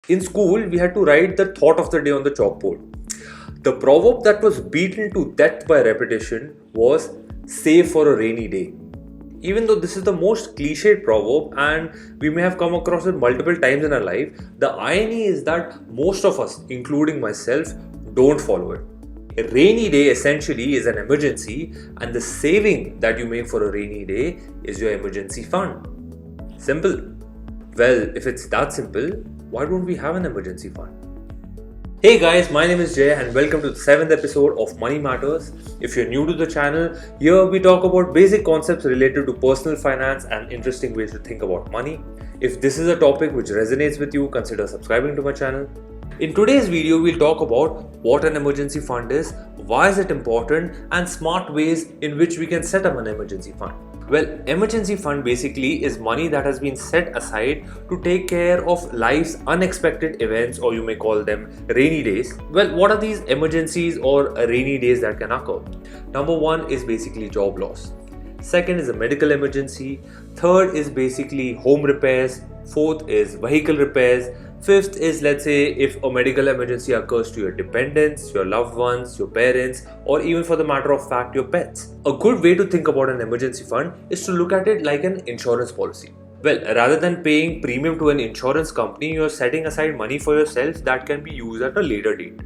In school, we had to write the thought of the day on the chalkboard. The proverb that was beaten to death by repetition was save for a rainy day. Even though this is the most cliched proverb and we may have come across it multiple times in our life, the irony is that most of us, including myself, don't follow it. A rainy day essentially is an emergency, and the saving that you make for a rainy day is your emergency fund. Simple. Well, if it's that simple, why don't we have an emergency fund? Hey guys, my name is Jay and welcome to the 7th episode of Money Matters. If you're new to the channel, here we talk about basic concepts related to personal finance and interesting ways to think about money. If this is a topic which resonates with you, consider subscribing to my channel. In today's video, we'll talk about what an emergency fund is, why is it important, and smart ways in which we can set up an emergency fund. Well, emergency fund basically is money that has been set aside to take care of life's unexpected events, or you may call them rainy days. Well, what are these emergencies or rainy days that can occur? Number one is basically job loss. Second is a medical emergency. Third is basically home repairs. Fourth is vehicle repairs. Fifth is, let's say, if a medical emergency occurs to your dependents, your loved ones, your parents, or even for the matter of fact, your pets. A good way to think about an emergency fund is to look at it like an insurance policy. Well, rather than paying premium to an insurance company, you're setting aside money for yourself that can be used at a later date.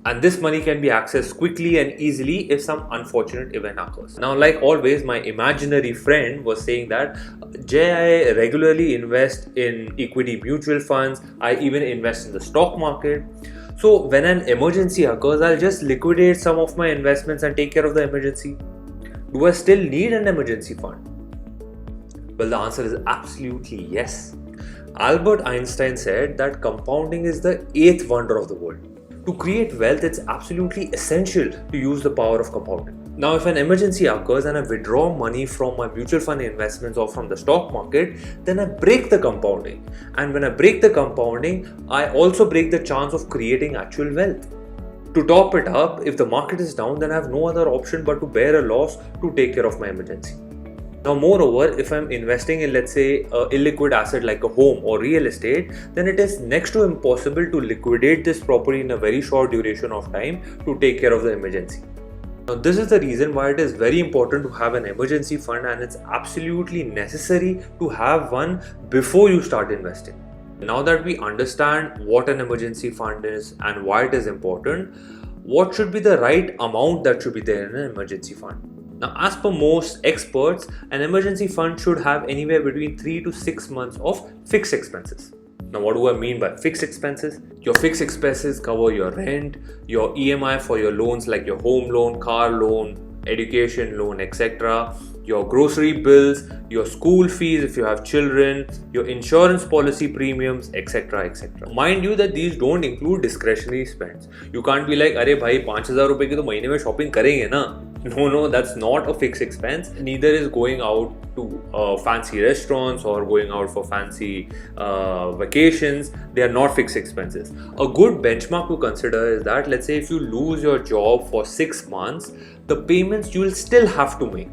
And this money can be accessed quickly and easily if some unfortunate event occurs. Now, like always, my imaginary friend was saying that Jay, I regularly invest in equity mutual funds, I even invest in the stock market. So when an emergency occurs, I'll just liquidate some of my investments and take care of the emergency. Do I still need an emergency fund? Well, the answer is absolutely yes. Albert Einstein said that compounding is the eighth wonder of the world. To create wealth, it's absolutely essential to use the power of compounding. Now, if an emergency occurs and I withdraw money from my mutual fund investments or from the stock market, then I break the compounding. And when I break the compounding, I also break the chance of creating actual wealth. To top it up, if the market is down, then I have no other option but to bear a loss to take care of my emergency. Now, moreover, if I'm investing in, let's say, an illiquid asset like a home or real estate, then it is next to impossible to liquidate this property in a very short duration of time to take care of the emergency. Now, this is the reason why it is very important to have an emergency fund, and it's absolutely necessary to have one before you start investing. Now that we understand what an emergency fund is and why it is important, what should be the right amount that should be there in an emergency fund? Now, as per most experts, an emergency fund should have anywhere between 3 to 6 months of fixed expenses. Now, what do I mean by fixed expenses? Your fixed expenses cover your rent, your EMI for your loans like your home loan, car loan, education loan, etc., your grocery bills, your school fees if you have children, your insurance policy premiums, etc. etc. Mind you that these don't include discretionary spends. You can't be like, अरे भाई 5,000 रुपए की तो महीने में shopping करेंगे ना? No, that's not a fixed expense. Neither is going out to fancy restaurants or going out for fancy vacations. They are not fixed expenses. A good benchmark to consider is that, let's say, if you lose your job for 6 months, the payments you will still have to make,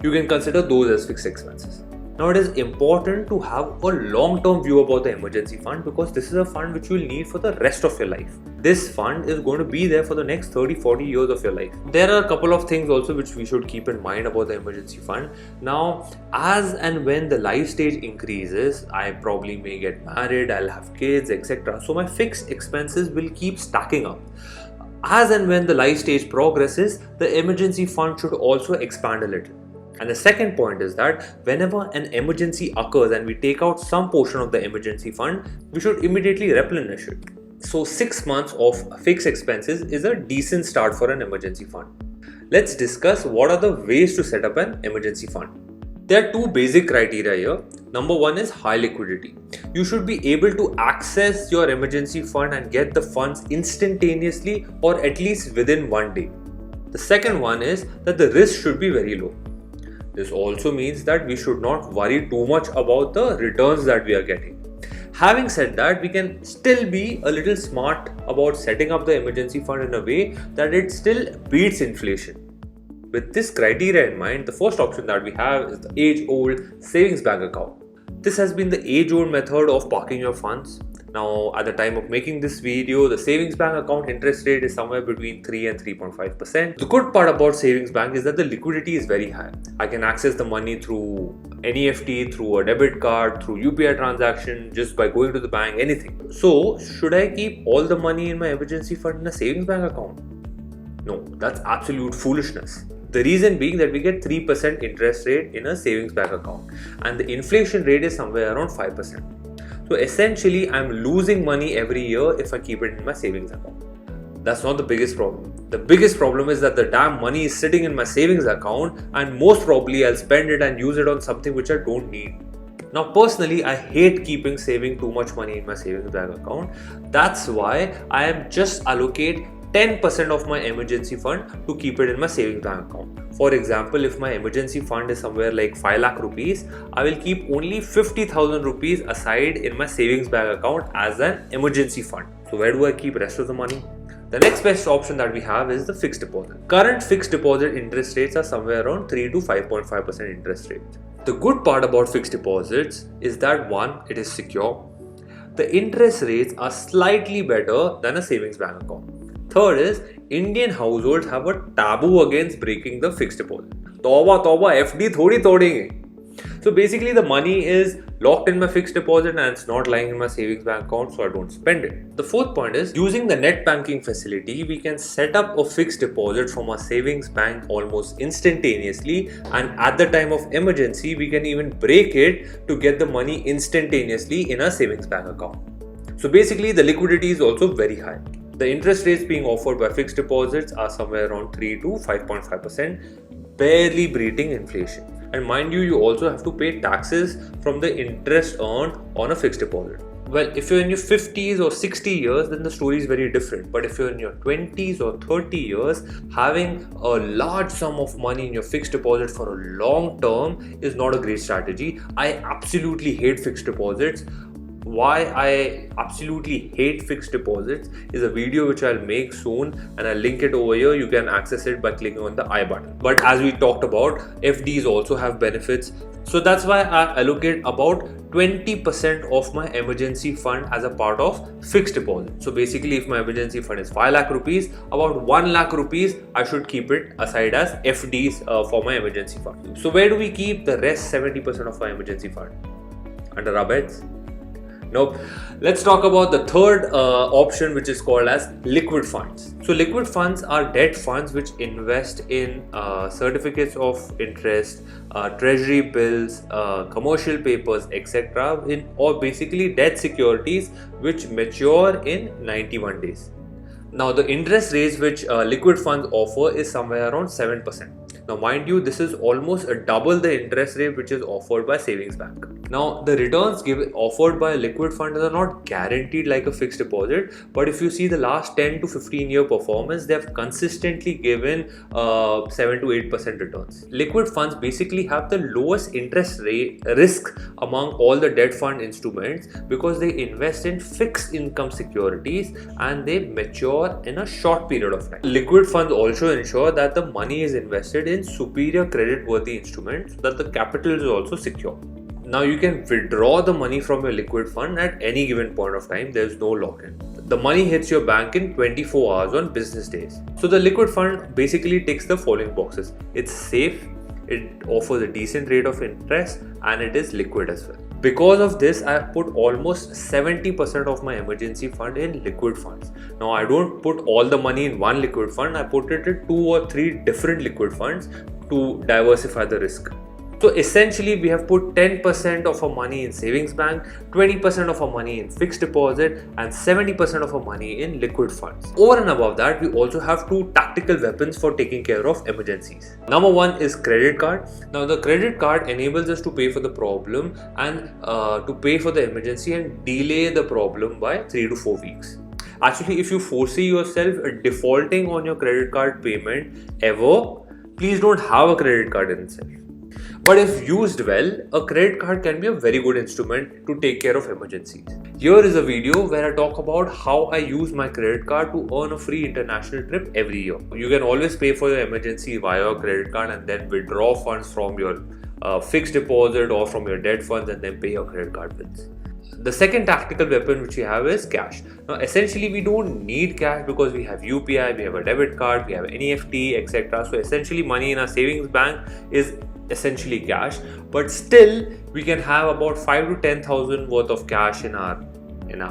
you can consider those as fixed expenses. Now, it is important to have a long-term view about the emergency fund because this is a fund which you will need for the rest of your life. This fund is going to be there for the next 30-40 years of your life. There are a couple of things also which we should keep in mind about the emergency fund. Now, as and when the life stage increases, I probably may get married, I'll have kids, etc. So my fixed expenses will keep stacking up. As and when the life stage progresses, the emergency fund should also expand a little. And the second point is that whenever an emergency occurs and we take out some portion of the emergency fund, we should immediately replenish it. So 6 months of fixed expenses is a decent start for an emergency fund. Let's discuss what are the ways to set up an emergency fund. There are two basic criteria here. Number one is high liquidity. You should be able to access your emergency fund and get the funds instantaneously or at least within 1 day. The second one is that the risk should be very low. This also means that we should not worry too much about the returns that we are getting. Having said that, we can still be a little smart about setting up the emergency fund in a way that it still beats inflation. With this criteria in mind, the first option that we have is the age-old savings bank account. This has been the age-old method of parking your funds. Now, at the time of making this video, the savings bank account interest rate is somewhere between 3 and 3.5%. The good part about savings bank is that the liquidity is very high. I can access the money through NEFT, through a debit card, through UPI transaction, just by going to the bank, anything. So, should I keep all the money in my emergency fund in a savings bank account? No, that's absolute foolishness. The reason being that we get 3% interest rate in a savings bank account and the inflation rate is somewhere around 5%. So essentially, I'm losing money every year if I keep it in my savings account. That's not the biggest problem. The biggest problem is that the damn money is sitting in my savings account and most probably I'll spend it and use it on something which I don't need. Now personally, I hate saving too much money in my savings bank account. That's why I am just allocate 10% of my emergency fund to keep it in my savings bank account. For example, if my emergency fund is somewhere like 5 lakh rupees, I will keep only 50,000 rupees aside in my savings bank account as an emergency fund. So where do I keep rest of the money? The next best option that we have is the fixed deposit. Current fixed deposit interest rates are somewhere around 3 to 5.5% interest rate. The good part about fixed deposits is that one, it is secure. The interest rates are slightly better than a savings bank account. Third is, Indian households have a taboo against breaking the fixed deposit. Tauba, FD thodi todenge. So basically the money is locked in my fixed deposit and it's not lying in my savings bank account, so I don't spend it. The fourth point is, using the net banking facility, we can set up a fixed deposit from our savings bank almost instantaneously, and at the time of emergency, we can even break it to get the money instantaneously in our savings bank account. So basically the liquidity is also very high. The interest rates being offered by fixed deposits are somewhere around 3 to 5.5%, barely beating inflation. And mind you, you also have to pay taxes from the interest earned on a fixed deposit. Well, if you're in your 50s or 60 years, then the story is very different. But if you're in your 20s or 30 years, having a large sum of money in your fixed deposit for a long term is not a great strategy. I absolutely hate fixed deposits. Why I absolutely hate fixed deposits is a video which I'll make soon and I'll link it over here. You can access it by clicking on the I button. But as we talked about, FDs also have benefits. So that's why I allocate about 20% of my emergency fund as a part of fixed deposit. So basically, if my emergency fund is 5 lakh rupees, about 1 lakh rupees, I should keep it aside as FDs for my emergency fund. So where do we keep the rest 70% of my emergency fund? Under our beds? Nope. Let's talk about the third option, which is called as liquid funds. So liquid funds are debt funds which invest in certificates of interest, treasury bills, commercial papers, etc. or basically debt securities which mature in 91 days. Now the interest rates which liquid funds offer is somewhere around 7%. Now mind you, this is almost a double the interest rate which is offered by savings bank. Now the returns offered by a liquid fund are not guaranteed like a fixed deposit, but if you see the last 10 to 15 year performance, they have consistently given 7 to 8% returns. Liquid funds basically have the lowest interest rate risk among all the debt fund instruments because they invest in fixed income securities and they mature in a short period of time. Liquid funds also ensure that the money is invested in superior credit-worthy instruments so that the capital is also secure. Now you can withdraw the money from your liquid fund at any given point of time. There is no lock-in. The money hits your bank in 24 hours on business days. So the liquid fund basically ticks the following boxes. It's safe, it offers a decent rate of interest, and it is liquid as well. Because of this, I put almost 70% of my emergency fund in liquid funds. Now I don't put all the money in one liquid fund. I put it in 2 or 3 different liquid funds to diversify the risk. So essentially, we have put 10% of our money in savings bank, 20% of our money in fixed deposit, and 70% of our money in liquid funds. Over and above that, we also have 2 tactical weapons for taking care of emergencies. Number 1 is credit card. Now the credit card enables us to pay for the problem and to pay for the emergency and delay the problem by 3 to 4 weeks. Actually, if you foresee yourself defaulting on your credit card payment ever, please don't have a credit card in itself. But if used well, a credit card can be a very good instrument to take care of emergencies. Here is a video where I talk about how I use my credit card to earn a free international trip every year. You can always pay for your emergency via your credit card and then withdraw funds from your fixed deposit or from your debt funds and then pay your credit card bills. The second tactical weapon which we have is cash. Now essentially we don't need cash because we have UPI, we have a debit card, we have NEFT, etc. So essentially money in our savings bank is essentially cash, but still we can have about 5 to 10,000 worth of cash in our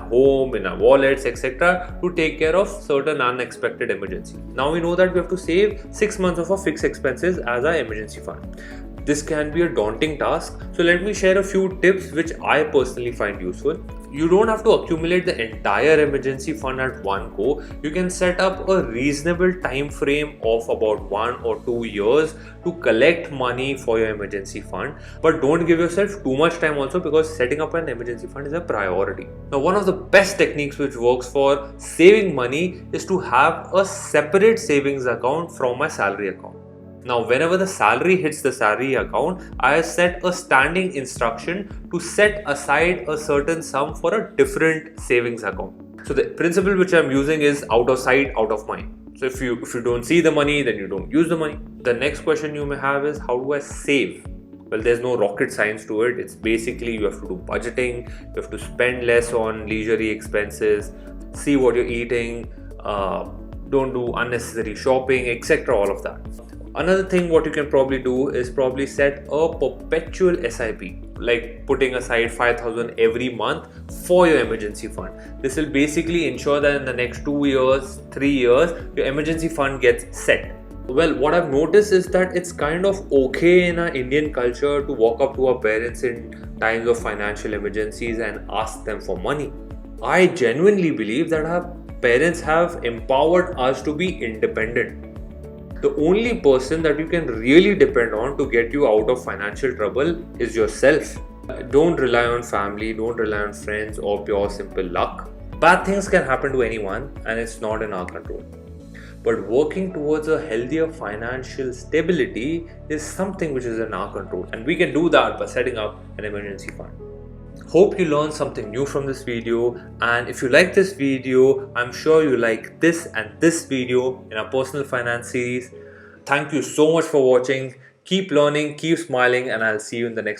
home, in our wallets, etc. to take care of certain unexpected emergency. Now we know that we have to save 6 months of our fixed expenses as our emergency fund. This can be a daunting task, so let me share a few tips which I personally find useful. You don't have to accumulate the entire emergency fund at one go. You can set up a reasonable time frame of about 1 or 2 years to collect money for your emergency fund, but don't give yourself too much time also, because setting up an emergency fund is a priority. Now, one of the best techniques which works for saving money is to have a separate savings account from my salary account. Now, whenever the salary hits the salary account, I set a standing instruction to set aside a certain sum for a different savings account. So the principle which I'm using is out of sight, out of mind. So if you don't see the money, then you don't use the money. The next question you may have is, how do I save? Well, there's no rocket science to it. It's basically you have to do budgeting, you have to spend less on leisurely expenses, see what you're eating, don't do unnecessary shopping, etc. All of that. Another thing what you can probably do is probably set a perpetual SIP, like putting aside 5,000 every month for your emergency fund. This will basically ensure that in the next 2 years, 3 years, your emergency fund gets set. Well, what I've noticed is that it's kind of okay in our Indian culture to walk up to our parents in times of financial emergencies and ask them for money. I genuinely believe that our parents have empowered us to be independent. The only person that you can really depend on to get you out of financial trouble is yourself. Don't rely on family, don't rely on friends or pure simple luck. Bad things can happen to anyone and it's not in our control. But working towards a healthier financial stability is something which is in our control, and we can do that by setting up an emergency fund. Hope you learned something new from this video, and if you like this video, I'm sure you like this and this video in our personal finance series. Thank you so much for watching. Keep learning, keep smiling, and I'll see you in the next video.